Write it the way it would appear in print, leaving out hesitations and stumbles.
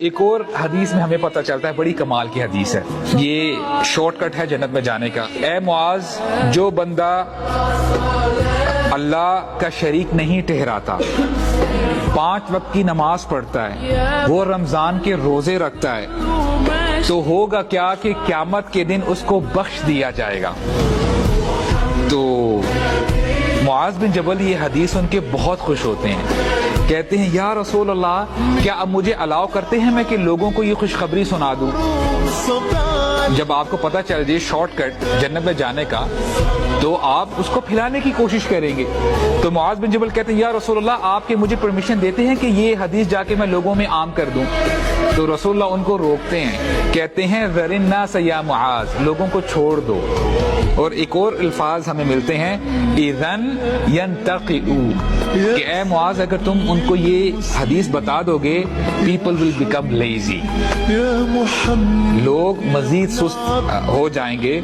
ایک اور حدیث میں ہمیں پتہ چلتا ہے، بڑی کمال کی حدیث ہے، یہ شارٹ کٹ ہے جنت میں جانے کا۔ اے معاذ، جو بندہ اللہ کا شریک نہیں ٹھہراتا، 5 وقت کی نماز پڑھتا ہے، وہ رمضان کے روزے رکھتا ہے، تو ہوگا کیا کہ قیامت کے دن اس کو بخش دیا جائے گا۔ تو معاذ بن جبل یہ حدیث سن کے بہت خوش ہوتے ہیں، کہتے ہیں یا رسول اللہ، کیا اب مجھے الاؤ کرتے ہیں میں کہ لوگوں کو یہ خوشخبری سنا دوں؟ جب آپ کو پتہ چل جائے شارٹ کٹ جنت میں جانے کا، تو آپ اس کو پھیلانے کی کوشش کریں گے۔ تو معاذ بن جبل کہتے ہیں یا رسول اللہ، آپ کے مجھے پرمیشن دیتے ہیں کہ یہ حدیث جا کے میں لوگوں میں عام کر دوں؟ تو رسول اللہ ان کو روکتے ہیں، کہتے ہیں ذر الناس یا معاذ، لوگوں کو چھوڑ دو۔ اور ایک اور الفاظ ہمیں ملتے ہیں، اذن ینتقئوا، کہ اے معاذ اگر تم ان کو یہ حدیث بتا دو گے، پیپل ول بیکم لیزی، لوگ مزید سست ہو جائیں گے۔